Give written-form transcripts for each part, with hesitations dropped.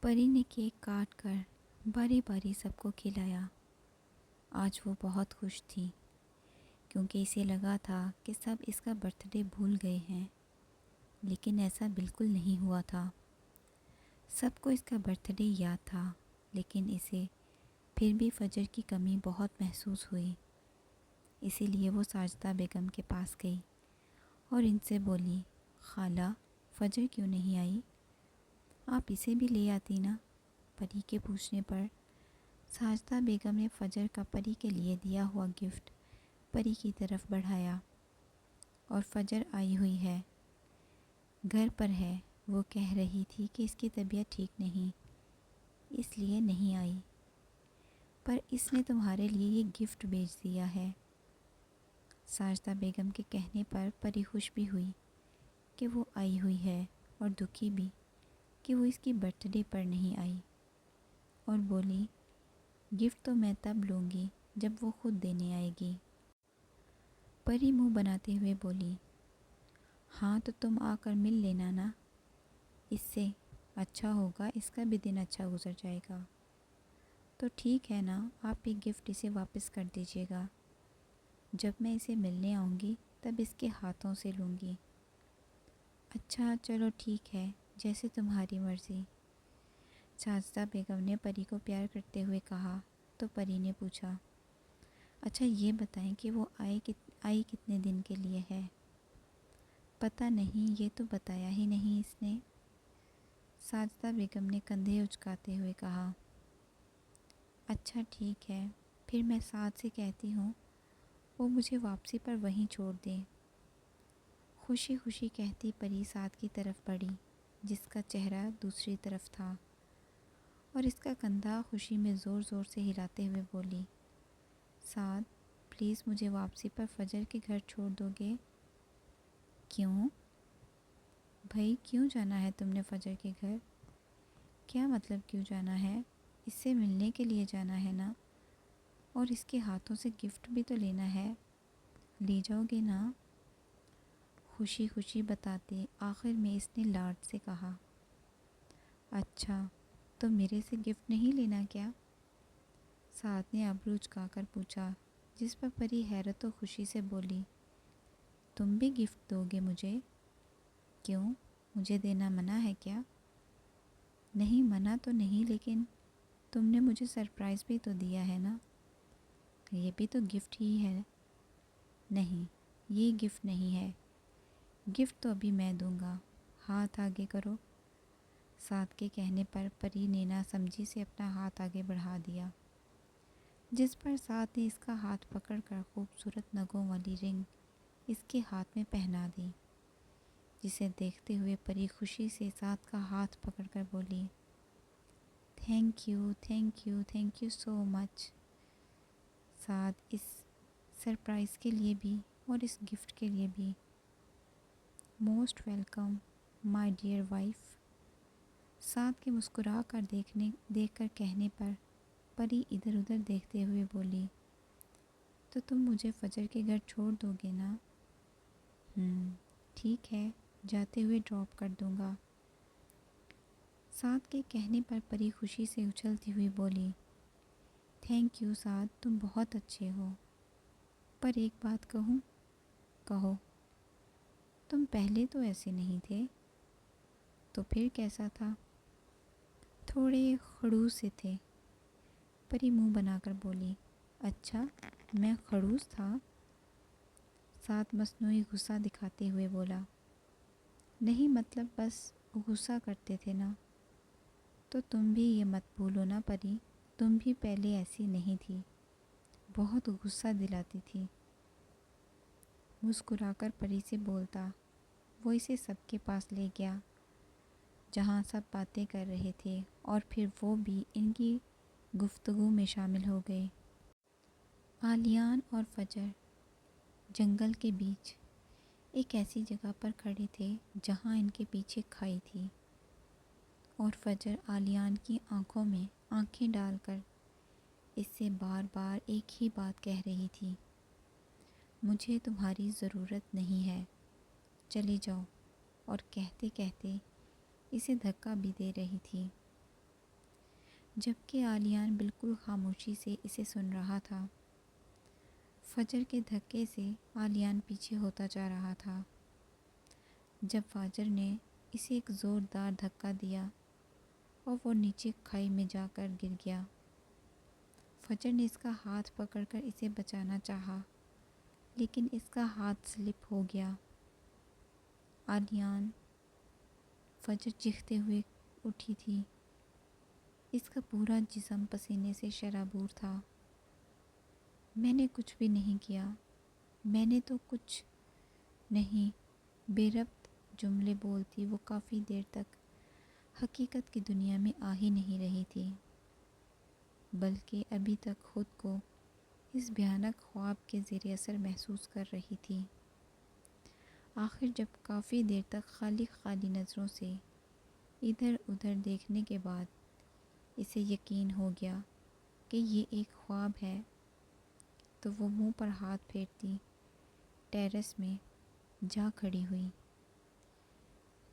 پری نے کیک کاٹ کر باری باری سب کو کھلایا۔ آج وہ بہت خوش تھی کیونکہ اسے لگا تھا کہ سب اس کا برتھ ڈے بھول گئے ہیں، لیکن ایسا بالکل نہیں ہوا تھا۔ سب کو اس کا برتھ ڈے یاد تھا، لیکن اسے پھر بھی فجر کی کمی بہت محسوس ہوئی۔ اسی لیے وہ ساجدہ بیگم کے پاس گئی اور ان سے بولی، خالہ فجر کیوں نہیں آئی؟ آپ اسے بھی لے آتی نا۔ پری کے پوچھنے پر ساجدہ بیگم نے فجر کا پری کے لیے دیا ہوا گفٹ پری کی طرف بڑھایا۔ اور فجر آئی ہوئی ہے، گھر پر ہے، وہ کہہ رہی تھی کہ اس کی طبیعت ٹھیک نہیں، اس لیے نہیں آئی، پر اس نے تمہارے لیے یہ گفٹ بھیج دیا ہے۔ ساجدہ بیگم کے کہنے پر پری خوش بھی ہوئی کہ وہ آئی ہوئی ہے اور دکھی بھی کہ وہ اس کی برتھ ڈے پر نہیں آئی، اور بولی، گفٹ تو میں تب لوں گی جب وہ خود دینے آئے گی۔ پری منہ بناتے ہوئے بولی، ہاں تو تم آ کر مل لینا نا، اس سے اچھا ہوگا، اس کا بھی دن اچھا گزر جائے گا۔ تو ٹھیک ہے نا، آپ یہ گفٹ اسے واپس کر دیجیے گا، جب میں اسے ملنے آؤں گی تب اس کے ہاتھوں سے لوں گی۔ اچھا چلو ٹھیک ہے، جیسے تمہاری مرضی، ساجدہ بیگم نے پری کو پیار کرتے ہوئے کہا۔ تو پری نے پوچھا، اچھا یہ بتائیں کہ وہ آئی کتنے دن کے لیے ہے؟ پتہ نہیں، یہ تو بتایا ہی نہیں اس نے، ساجدہ بیگم نے کندھے اچکاتے ہوئے کہا۔ اچھا ٹھیک ہے، پھر میں سعد سے کہتی ہوں وہ مجھے واپسی پر وہیں چھوڑ دے۔ خوشی خوشی کہتی پری سعد کی طرف بڑھی، جس کا چہرہ دوسری طرف تھا، اور اس کا کندھا خوشی میں زور زور سے ہلاتے ہوئے بولی، سعد پلیز مجھے واپسی پر فجر کے گھر چھوڑ دو گے؟ کیوں بھائی، کیوں جانا ہے تم نے فجر کے گھر؟ کیا مطلب کیوں جانا ہے؟ اس سے ملنے کے لیے جانا ہے نا، اور اس کے ہاتھوں سے گفٹ بھی تو لینا ہے، لے جاؤ گے نا؟ خوشی خوشی بتاتے آخر میں اس نے لاڈ سے کہا۔ اچھا تو میرے سے گفٹ نہیں لینا کیا؟ سعد نے ابرو اچکا کر پوچھا، جس پر پری حیرت و خوشی سے بولی، تم بھی گفٹ دو گے مجھے؟ کیوں، مجھے دینا منع ہے کیا؟ نہیں منع تو نہیں، لیکن تم نے مجھے سرپرائز بھی تو دیا ہے نا، یہ بھی تو گفٹ ہی ہے۔ نہیں، یہ گفٹ نہیں ہے، گفٹ تو ابھی میں دوں گا، ہاتھ آگے کرو۔ سعد کے کہنے پر پری نے نا سمجھی سے اپنا ہاتھ آگے بڑھا دیا، جس پر سعد نے اس کا ہاتھ پکڑ کر خوبصورت نگوں والی رنگ اس کے ہاتھ میں پہنا دی، جسے دیکھتے ہوئے پری خوشی سے سعد کا ہاتھ پکڑ کر بولی، thank you thank you thank you so much. Saad اس سرپرائز کے لیے بھی اور اس گفٹ کے لیے بھی most welcome my dear wife. Saad کے مسکرا کر دیکھ کر کہنے پر پری ادھر ادھر دیکھتے ہوئے بولی، تو تم مجھے فجر کے گھر چھوڑ دو گے نا؟ ٹھیک ہے، جاتے ہوئے ڈراپ کر دوں گا۔ سعد کے کہنے پر پری خوشی سے اچھلتی ہوئی بولی، تھینک یو سعد، تم بہت اچھے ہو، پر ایک بات کہوں؟ کہو۔ تم پہلے تو ایسے نہیں تھے، تو پھر کیسا تھا؟ تھوڑے خڑوس سے تھے، پری منہ بنا کر بولی۔ اچھا، میں خڑوس تھا؟ سعد مصنوعی غصہ دکھاتے ہوئے بولا۔ نہیں مطلب بس غصہ کرتے تھے نا۔ تو تم بھی یہ مت بھولو نا پری، تم بھی پہلے ایسی نہیں تھی، بہت غصہ دلاتی تھی۔ مسکرا کر پری سے بولتا وہ اسے سب کے پاس لے گیا، جہاں سب باتیں کر رہے تھے، اور پھر وہ بھی ان کی گفتگو میں شامل ہو گئے۔ آلیان اور فجر جنگل کے بیچ ایک ایسی جگہ پر کھڑے تھے جہاں ان کے پیچھے کھائی تھی، اور فجر آلیان کی آنکھوں میں آنکھیں ڈال کر اس سے بار بار ایک ہی بات کہہ رہی تھی، مجھے تمہاری ضرورت نہیں ہے، چلے جاؤ، اور کہتے کہتے اسے دھکا بھی دے رہی تھی۔ جبکہ آلیان بالکل خاموشی سے اسے سن رہا تھا۔ فجر کے دھکے سے آلیان پیچھے ہوتا جا رہا تھا۔ جب فاجر نے اسے ایک زوردار دھکا دیا اور وہ نیچے کھائی میں جا کر گر گیا۔ فجر نے اس کا ہاتھ پکڑ کر اسے بچانا چاہا، لیکن اس کا ہاتھ سلپ ہو گیا۔ آلیان فجر چیختے ہوئے اٹھی تھی۔ اس کا پورا جسم پسینے سے شرابور تھا۔ میں نے کچھ بھی نہیں کیا، میں نے تو کچھ نہیں، بے ربط جملے بولتی وہ کافی دیر تک حقیقت کی دنیا میں آ ہی نہیں رہی تھی، بلکہ ابھی تک خود کو اس بھیانک خواب کے زیر اثر محسوس کر رہی تھی۔ آخر جب کافی دیر تک خالی خالی نظروں سے ادھر ادھر دیکھنے کے بعد اسے یقین ہو گیا کہ یہ ایک خواب ہے، تو وہ منہ پر ہاتھ پھیرتی ٹیرس میں جا کھڑی ہوئی،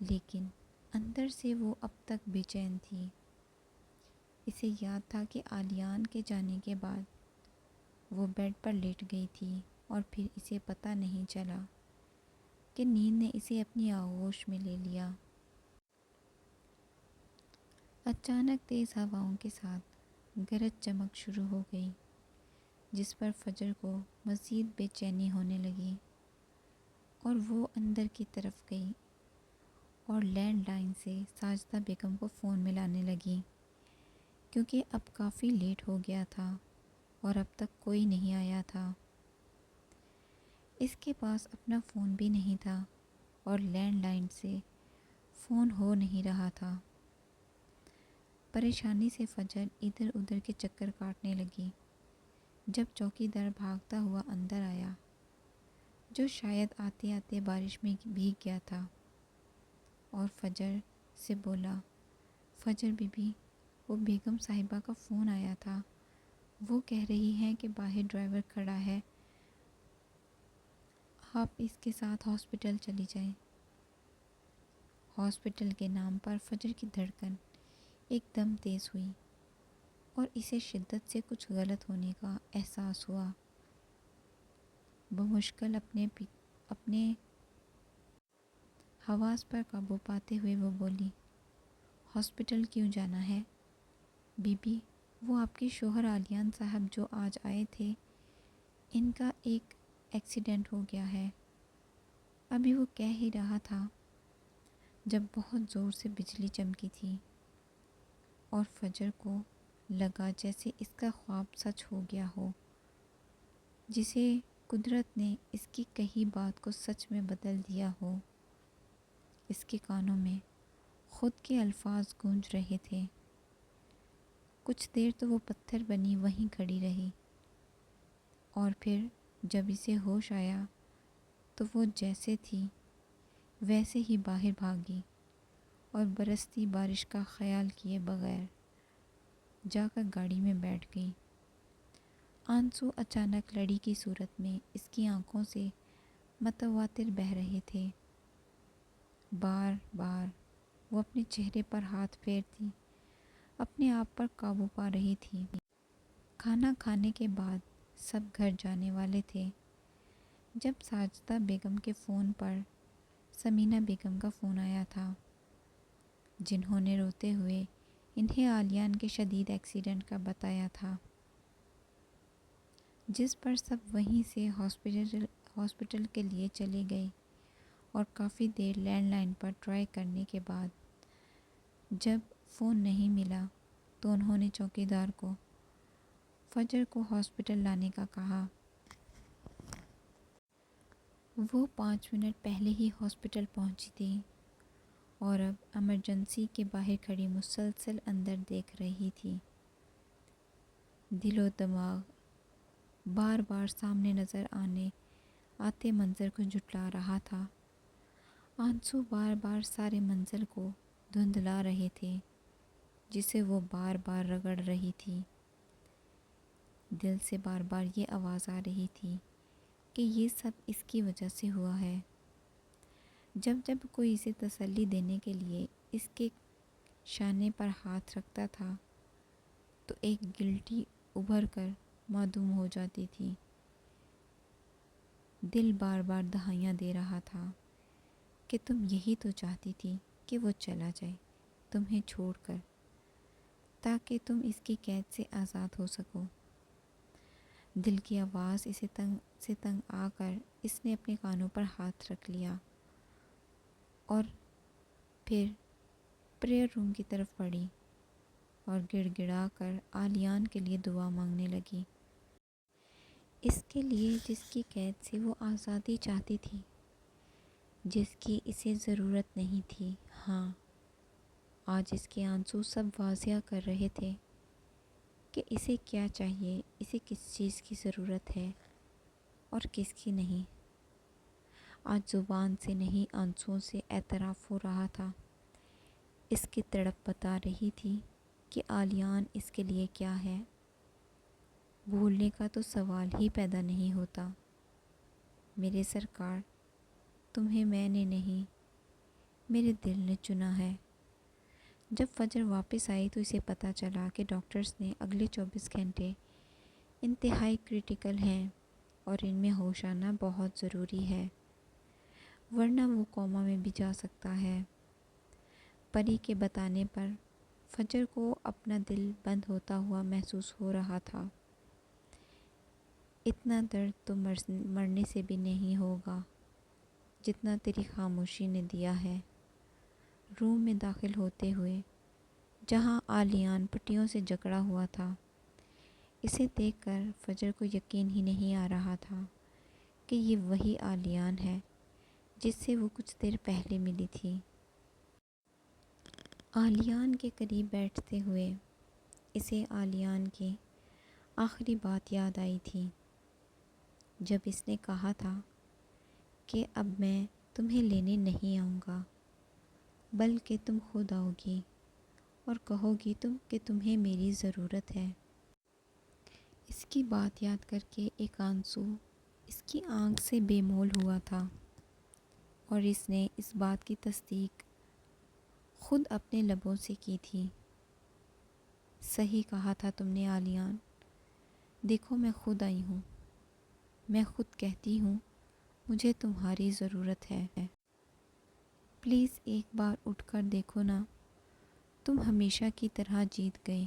لیکن اندر سے وہ اب تک بے چین تھی۔ اسے یاد تھا کہ آلیان کے جانے کے بعد وہ بیڈ پر لیٹ گئی تھی اور پھر اسے پتہ نہیں چلا کہ نیند نے اسے اپنی آغوش میں لے لیا۔ اچانک تیز ہواؤں کے ساتھ گرج چمک شروع ہو گئی، جس پر فجر کو مزید بے چینی ہونے لگی اور وہ اندر کی طرف گئی اور لینڈ لائن سے ساجدہ بیگم کو فون ملانے لگی، کیونکہ اب کافی لیٹ ہو گیا تھا اور اب تک کوئی نہیں آیا تھا۔ اس کے پاس اپنا فون بھی نہیں تھا اور لینڈ لائن سے فون ہو نہیں رہا تھا۔ پریشانی سے فجر ادھر ادھر کے چکر کاٹنے لگی جب چوکیدار بھاگتا ہوا اندر آیا، جو شاید آتے آتے بارش میں بھیگ گیا تھا، اور فجر سے بولا، فجر بی بی، وہ بیگم صاحبہ کا فون آیا تھا، وہ کہہ رہی ہیں کہ باہر ڈرائیور کھڑا ہے، آپ اس کے ساتھ ہاسپٹل چلی جائیں۔ ہاسپٹل کے نام پر فجر کی دھڑکن ایک دم تیز ہوئی اور اسے شدت سے کچھ غلط ہونے کا احساس ہوا۔ بمشکل اپنے حواس پر قابو پاتے ہوئے وہ بولی، ہاسپٹل کیوں جانا ہے؟ بی بی، وہ آپ کے شوہر آلیان صاحب جو آج آئے تھے، ان کا ایک ایکسیڈنٹ ہو گیا ہے۔ ابھی وہ کہہ ہی رہا تھا جب بہت زور سے بجلی چمکی تھی، اور فجر کو لگا جیسے اس کا خواب سچ ہو گیا ہو، جسے قدرت نے اس کی کہی بات کو سچ میں بدل دیا ہو۔ اس کے کانوں میں خود کے الفاظ گونج رہے تھے۔ کچھ دیر تو وہ پتھر بنی وہیں کھڑی رہی، اور پھر جب اسے ہوش آیا تو وہ جیسے تھی ویسے ہی باہر بھاگی اور برستی بارش کا خیال کیے بغیر جا کر گاڑی میں بیٹھ گئی۔ آنسو اچانک لڑی کی صورت میں اس کی آنکھوں سے متواتر بہہ رہے تھے۔ بار بار وہ اپنے چہرے پر ہاتھ پھیرتی اپنے آپ پر قابو پا رہی تھی۔ کھانا کھانے کے بعد سب گھر جانے والے تھے جب ساجدہ بیگم کے فون پر سمینہ بیگم کا فون آیا تھا، جنہوں نے روتے ہوئے انہیں آلیان کے شدید ایکسیڈنٹ کا بتایا تھا، جس پر سب وہیں سے ہاسپٹل کے لیے چلے گئے، اور کافی دیر لینڈ لائن پر ٹرائی کرنے کے بعد جب فون نہیں ملا تو انہوں نے چوکیدار کو فجر کو ہاسپٹل لانے کا کہا۔ وہ 5 منٹ پہلے ہی ہاسپٹل پہنچی تھی اور اب ایمرجنسی کے باہر کھڑی مسلسل اندر دیکھ رہی تھی۔ دل و دماغ بار بار سامنے نظر آتے منظر کو جھٹلا رہا تھا۔ آنسو بار بار سارے منظر کو دھندلا رہے تھے، جسے وہ بار بار رگڑ رہی تھی۔ دل سے بار بار یہ آواز آ رہی تھی کہ یہ سب اس کی وجہ سے ہوا ہے۔ جب جب کوئی اسے تسلی دینے کے لیے اس کے شانے پر ہاتھ رکھتا تھا تو ایک گلٹی ابھر کر معدوم ہو جاتی تھی۔ دل بار بار دہائیاں دے رہا تھا کہ تم یہی تو چاہتی تھی کہ وہ چلا جائے تمہیں چھوڑ کر، تاکہ تم اس کی قید سے آزاد ہو سکو۔ دل کی آواز اسے تنگ آ کر اس نے اپنے کانوں پر ہاتھ رکھ لیا اور پھر پریئر روم کی طرف بڑھی اور گڑ گڑا کر عالیان کے لیے دعا مانگنے لگی، اس کے لیے جس کی قید سے وہ آزادی چاہتی تھی، جس کی اسے ضرورت نہیں تھی۔ ہاں، آج اس کے آنسو سب واضح کر رہے تھے کہ اسے کیا چاہیے، اسے کس چیز کی ضرورت ہے اور کس کی نہیں۔ آج زبان سے نہیں آنسوؤں سے اعتراف ہو رہا تھا۔ اس کی تڑپ بتا رہی تھی کہ عالیان اس کے لیے کیا ہے۔ بھولنے کا تو سوال ہی پیدا نہیں ہوتا۔ میرے سرکار، تمہیں میں نے نہیں، میرے دل نے چنا ہے۔ جب فجر واپس آئی تو اسے پتہ چلا کہ ڈاکٹرز نے اگلے 24 گھنٹے انتہائی کریٹیکل ہیں اور ان میں ہوش آنا بہت ضروری ہے، ورنہ وہ کوما میں بھی جا سکتا ہے۔ پری کے بتانے پر فجر کو اپنا دل بند ہوتا ہوا محسوس ہو رہا تھا۔ اتنا درد تو مرنے سے بھی نہیں ہوگا جتنا تیری خاموشی نے دیا ہے۔ روم میں داخل ہوتے ہوئے جہاں عالیان پٹیوں سے جکڑا ہوا تھا، اسے دیکھ کر فجر کو یقین ہی نہیں آ رہا تھا کہ یہ وہی عالیان ہے جس سے وہ کچھ دیر پہلے ملی تھی۔ عالیان کے قریب بیٹھتے ہوئے اسے عالیان کی آخری بات یاد آئی تھی، جب اس نے کہا تھا کہ اب میں تمہیں لینے نہیں آؤں گا، بلکہ تم خود آؤ گی اور کہو گی کہ تمہیں میری ضرورت ہے۔ اس کی بات یاد کر کے ایک آنسو اس کی آنکھ سے بے مول ہوا تھا، اور اس نے اس بات کی تصدیق خود اپنے لبوں سے کی تھی۔ صحیح کہا تھا تم نے عالیان، دیکھو میں خود آئی ہوں، میں خود کہتی ہوں مجھے تمہاری ضرورت ہے۔ پلیز ایک بار اٹھ کر دیکھو نا، تم ہمیشہ کی طرح جیت گئے۔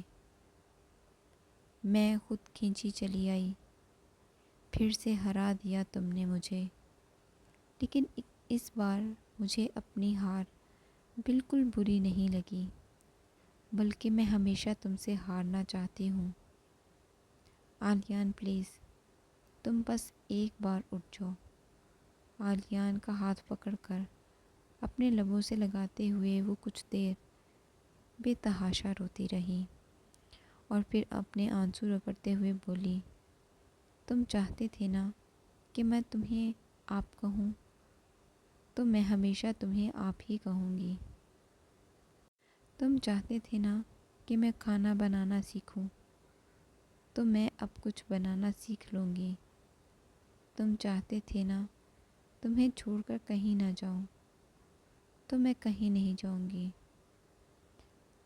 میں خود کھینچی چلی آئی، پھر سے ہرا دیا تم نے مجھے، لیکن اس بار مجھے اپنی ہار بالکل بری نہیں لگی، بلکہ میں ہمیشہ تم سے ہارنا چاہتی ہوں۔ عالیان پلیز، تم بس ایک بار اٹھ جاؤ۔ عالیان کا ہاتھ پکڑ کر اپنے لبوں سے لگاتے ہوئے وہ کچھ دیر بے تحاشا روتی رہی اور پھر اپنے آنسو رگڑتے ہوئے بولی، تم چاہتے تھے نا کہ میں تمہیں آپ کہوں، تو میں ہمیشہ تمہیں آپ ہی کہوں گی۔ تم چاہتے تھے نا کہ میں کھانا بنانا سیکھوں، تو میں اب کچھ بنانا سیکھ لوں گی۔ تم چاہتے تھے نا تمہیں چھوڑ کر کہیں نہ جاؤں، تو میں کہیں نہیں جاؤں گی۔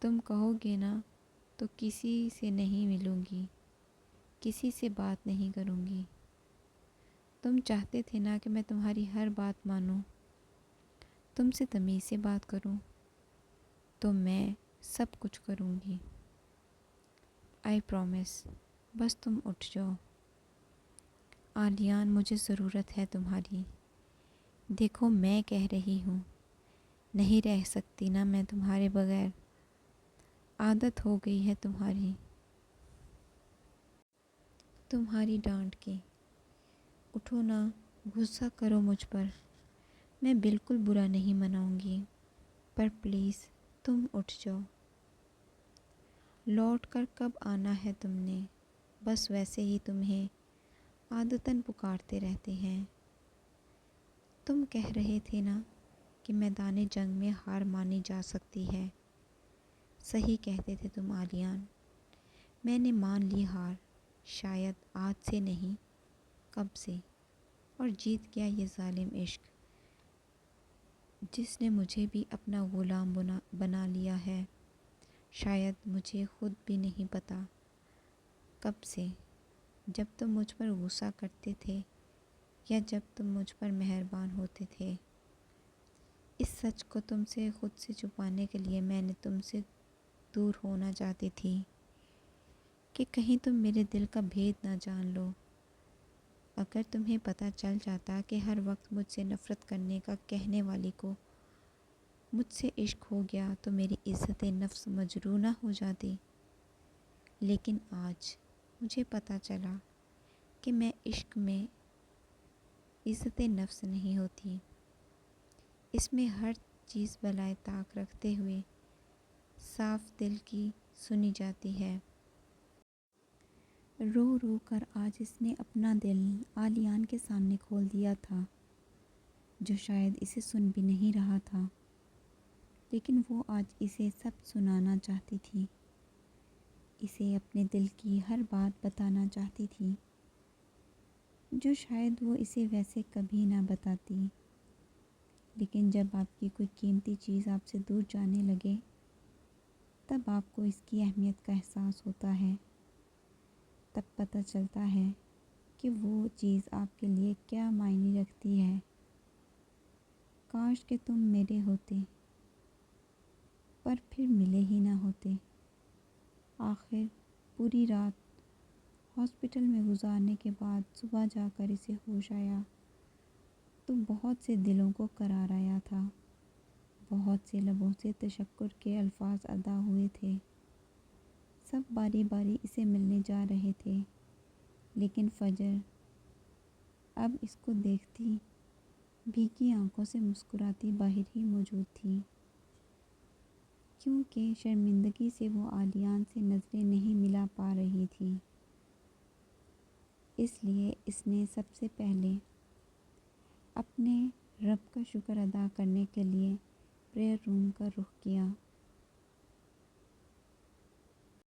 تم کہو گے نا تو کسی سے نہیں ملوں گی، کسی سے بات نہیں کروں گی۔ تم چاہتے تھے نا کہ میں تمہاری ہر بات مانوں، تم سے تمیز سے بات کروں، تو میں سب کچھ کروں گی۔ آئی پرومس، بس تم اٹھ جاؤ۔ عالیان مجھے ضرورت ہے تمہاری، دیکھو میں کہہ رہی ہوں، نہیں رہ سکتی نا میں تمہارے بغیر، عادت ہو گئی ہے تمہاری ڈانٹ کی۔ اٹھو نا، غصہ کرو مجھ پر، میں بالکل برا نہیں مناؤں گی، پر پلیز تم اٹھ جاؤ۔ لوٹ کر کب آنا ہے تم نے، بس ویسے ہی تمہیں عادتاً پکارتے رہتے ہیں۔ تم کہہ رہے تھے نا کہ میدان جنگ میں ہار مانی جا سکتی ہے، صحیح کہتے تھے تم عالیان۔ میں نے مان لی ہار، شاید آج سے نہیں، کب سے، اور جیت گیا یہ ظالم عشق، جس نے مجھے بھی اپنا غلام بنا لیا ہے۔ شاید مجھے خود بھی نہیں پتہ کب سے؟ جب تم مجھ پر غصہ کرتے تھے یا جب تم مجھ پر مہربان ہوتے تھے؟ اس سچ کو تم سے خود سے چھپانے کے لیے میں نے تم سے دور ہونا چاہتی تھی کہ کہیں تم میرے دل کا بھید نہ جان لو۔ اگر تمہیں پتہ چل جاتا کہ ہر وقت مجھ سے نفرت کرنے کا کہنے والی کو مجھ سے عشق ہو گیا تو میری عزت نفس مجروح نہ ہو جاتی۔ لیکن آج مجھے پتہ چلا کہ میں عشق میں عزت نفس نہیں ہوتی، اس میں ہر چیز بالائے طاق رکھتے ہوئے صاف دل کی سنی جاتی ہے۔ رو رو کر آج اس نے اپنا دل عالیان کے سامنے کھول دیا تھا، جو شاید اسے سن بھی نہیں رہا تھا، لیکن وہ آج اسے سب سنانا چاہتی تھی، اسے اپنے دل کی ہر بات بتانا چاہتی تھی، جو شاید وہ اسے ویسے کبھی نہ بتاتی۔ لیکن جب آپ کی کوئی قیمتی چیز آپ سے دور جانے لگے، تب آپ کو اس کی اہمیت کا احساس ہوتا ہے، تب پتہ چلتا ہے کہ وہ چیز آپ کے لیے کیا معنی رکھتی ہے۔ کاش کہ تم میرے ہوتے، پر پھر ملے ہی نہ ہوتے۔ آخر پوری رات ہاسپٹل میں گزارنے کے بعد صبح جا کر اسے ہوش آیا تو بہت سے دلوں کو قرار آیا تھا، بہت سے لبوں سے تشکر کے الفاظ ادا ہوئے تھے، سب باری باری اسے ملنے جا رہے تھے، لیکن فجر اب اس کو دیکھتی بھیگی آنکھوں سے مسکراتی باہر ہی موجود تھی، کیونکہ شرمندگی سے وہ عالیان سے نظریں نہیں ملا پا رہی تھی۔ اس لیے اس نے سب سے پہلے اپنے رب کا شکر ادا کرنے کے لیے پریئر روم کا رخ کیا۔